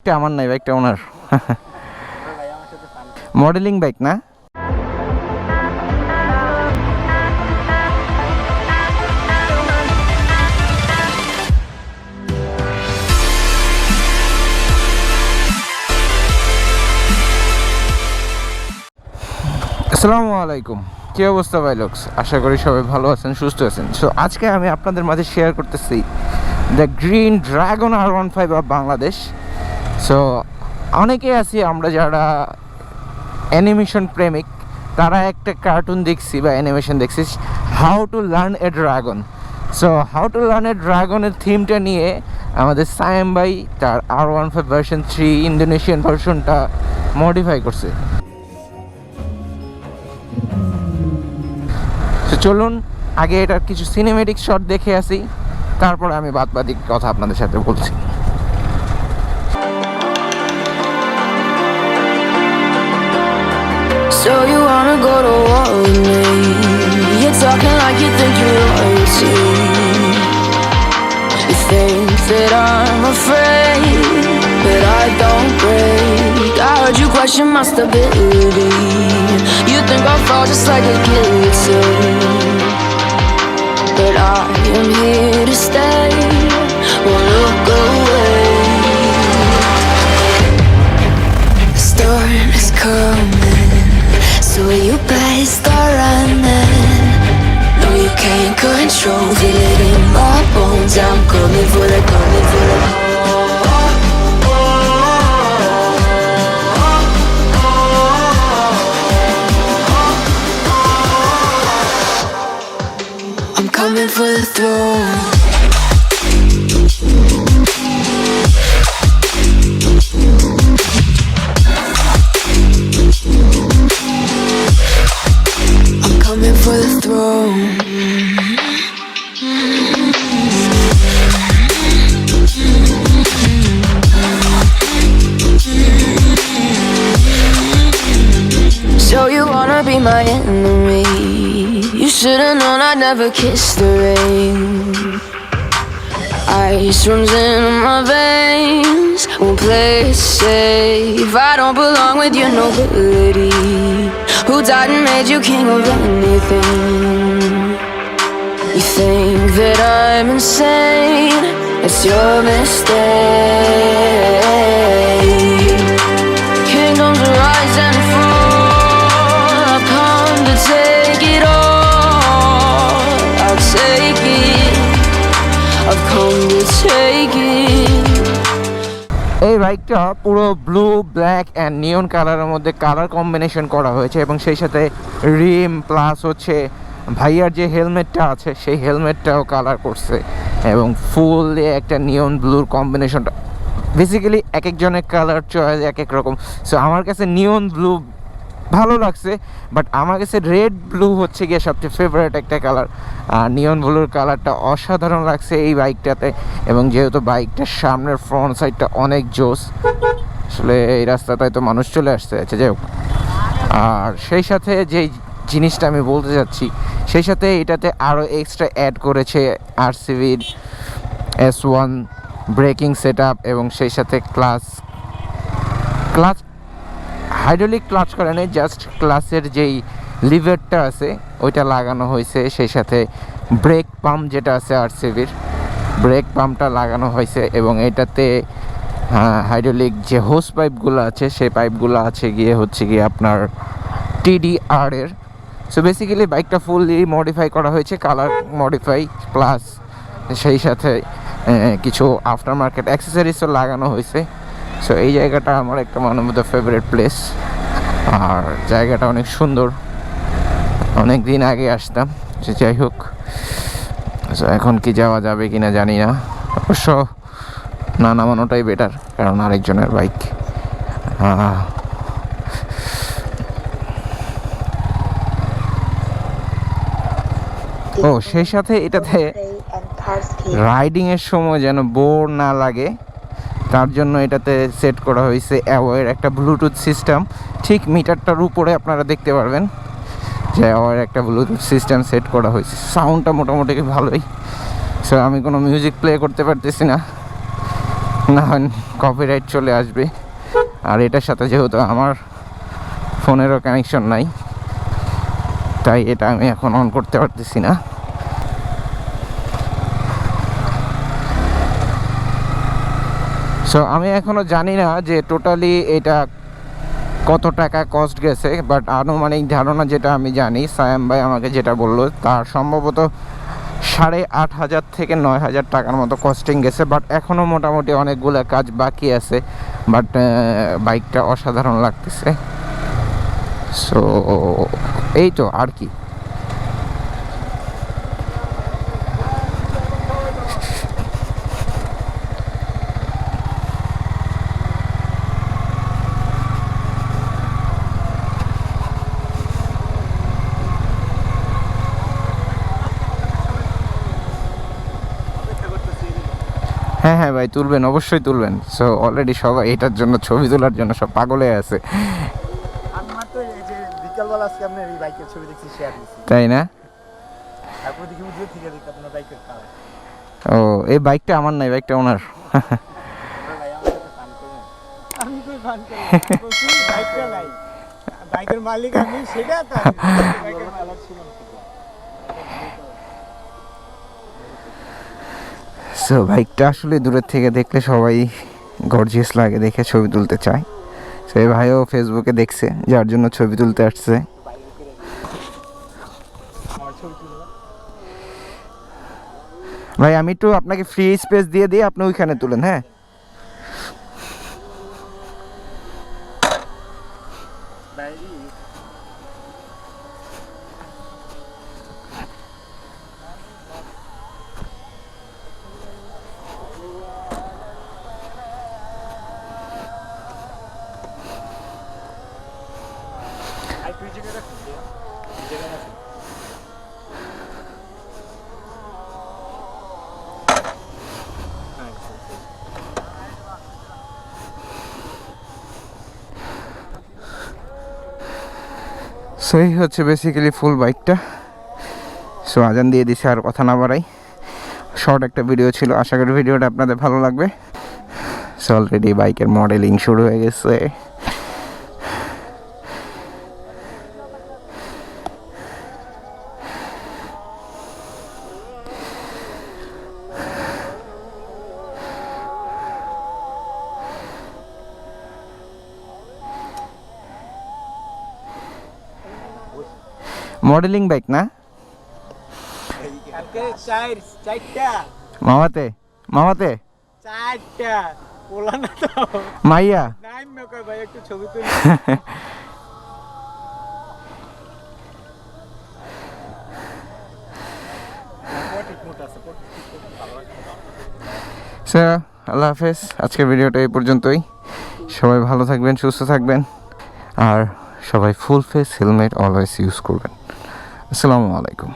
বাইকটা আমার নাই, বাইকটা ওনার। মডেলিং বাইক না? আসসালামু আলাইকুম, কী অবস্থা ভাই লোকস? আশা করি সবাই ভালো আছেন, সুস্থ আছেন। সো আজকে আমি আপনাদের মাঝে শেয়ার করতেছি the green dragon R15 of Bangladesh. So অনেকে আছি আমরা যারা অ্যানিমেশন প্রেমিক, তারা একটা কার্টুন দেখছি বা অ্যানিমেশন দেখছি, how to learn a dragon. So how to learn a ড্রাগনের থিমটা নিয়ে আমাদের সায়েম ভাই তার R15 ভার্সন 3 ইন্দোনেশিয়ান ভার্সনটা মডিফাই করছে। তো চলুন আগে এটার কিছু সিনেমেটিক শট দেখে আসি, তারপরে আমি বাদবাকি কথা আপনাদের সাথে বলছি। So you wanna go to war with me? You're talking like you think you're royalty. You think that I'm afraid, but I don't break. I heard you question my stability. You think I'll fall just like a guillotine, but I am here to stay. Won't look away. The storm is coming, so you better start running. No, you can't control, feel it in my bones. I'm coming for the, coming for the. I'm coming for the throne. Coming for the throne. So you wanna be my enemy? You should've known I'd never kiss the rain. Ice runs in my veins, won't play it safe. I don't belong with your nobility. Who died and made you king of anything? You think that I'm insane? It's your mistake. Kingdoms rise and fall, I've come to take it all. I'll take it, I've come to take it. এই বাইকটা পুরো blue, black and নিয়ন কালারের মধ্যে colour combination করা হয়েছে, এবং সেই সাথে রিম প্লাস হচ্ছে ভাইয়ার যে হেলমেটটা আছে সেই হেলমেটটাও কালার করছে, এবং ফুললি একটা নিয়ন ব্লুর কম্বিনেশনটা। বেসিক্যালি এক একজনের কালার চয়েস এক এক রকম। সো আমার কাছে নিয়ন ব্লু ভালো লাগছে, বাট আমার কাছে রেড ব্লু হচ্ছে গিয়ে সবচেয়ে ফেভারিট একটা কালার। আর নিয়ন ব্লুর কালারটা অসাধারণ লাগছে এই বাইকটাতে, এবং যেহেতু বাইকটার সামনের ফ্রন্ট সাইডটা অনেক জোস, আসলে এই রাস্তাটায় তো মানুষ চলে আসছে। আচ্ছা যাই হোক, আর সেই সাথে যেই জিনিসটা আমি বলতে চাচ্ছি, সেই সাথে এটাতে আরও এক্সট্রা অ্যাড করেছে RCVর S1 ব্রেকিং সেট আপ, এবং সেই সাথে ক্লাচ হাইড্রোলিক ক্লাচ করে নেই, জাস্ট ক্লাচের যেই লিভারটা আছে ওইটা লাগানো হয়েছে। সেই সাথে ব্রেক পাম্প যেটা আছে RCVর ব্রেক পাম্পটা লাগানো হয়েছে, এবং এটাতে হাইড্রোলিক যে হোস পাইপগুলো আছে সেই পাইপগুলো আছে গিয়ে হচ্ছে গিয়ে আপনার TDR এর। সো বেসিক্যালি বাইকটা ফুললি মডিফাই করা হয়েছে, কালার মডিফাই প্লাস সেই সাথে কিছু আফটার মার্কেট অ্যাক্সেসরিজও লাগানো হয়েছে। সো এই জায়গাটা আমার একটা one of the favourite place, আর জায়গাটা অনেক সুন্দর। অনেক দিন আগে আসতাম, যাই হোক। সো এখন কি যাওয়া যাবে কিনা জানি না, অবশ্য না নামানোটাই বেটার, কারণ আরেকজনের বাইক। ও সেই সাথে এটাতে রাইডিংয়ের সময় যেন বোর না লাগে তার জন্য এটাতে সেট করা হয়েছে অ্যাওয়ের একটা ব্লুটুথ সিস্টেম। ঠিক মিটারটার উপরে আপনারা দেখতে পারবেন যে অ্যাওয়ের একটা ব্লুটুথ সিস্টেম সেট করা হয়েছে। সাউন্ডটা মোটামুটি ভালোই। সো আমি কোনো মিউজিক প্লে করতে পারতেছি না, না কপিরাইট চলে আসবে। আর এটার সাথে যেহেতু আমার ফোনেরও কানেকশন নাই, তাই এটা আমি এখন অন করতে পারতেছি না। সো আমি এখনো জানি না যে টোটালি এটা কত টাকা কস্ট গেছে, বাট আনুমানিক ধারণা যেটা আমি জানি, সায়াম ভাই আমাকে যেটা বললো, তার সম্ভবত 8,500 থেকে 9,000 টাকার মতো কস্টিং গেছে। বাট এখনও মোটামুটি অনেকগুলো কাজ বাকি আছে, বাট বাইকটা অসাধারণ লাগতেছে। সো এই তো আর কি। হ্যাঁ হ্যাঁ ভাই, তুলবেন, অবশ্যই তুলবেন। সো অলরেডি সবাই এটার জন্য ছবি তোলার জন্য সব পাগল হয়ে আছে, তাই না? ও এই বাইকটা আমার নাই, বাইকটা ওনার। বাইকের মালিক আমি, সেটা সো বাইকটা আসলে দূরের থেকে দেখলে সবাই গর্জিয়াস লাগে, দেখে ছবি তুলতে চায়। সো এই ভাইও ফেসবুকে দেখছে, যার জন্য ছবি তুলতে আসছে। ভাই আমি একটু আপনাকে ফ্রি স্পেস দিয়ে দিই, আপনি ওইখানে তুলেন। হ্যাঁ সো এই হচ্ছে বেসিক্যালি ফুল বাইকটা। সো আজান দিয়ে দিছে, আর কথা না বাড়াই, শর্ট একটা ভিডিও ছিল, আশা করি ভিডিওটা আপনাদের ভালো লাগবে। সো অলরেডি বাইকের মডেলিং শুরু হয়ে গেছে। মডেলিং বাইক না মামাতে, মামাতে মাইয়া একটু ছবি তুলি। আল্লাহ হাফেজ, আজকের ভিডিওটা এই পর্যন্তই। সবাই ভালো থাকবেন, সুস্থ থাকবেন, আর সবাই full face helmet always use করবেন। আসসালামু আলাইকুম।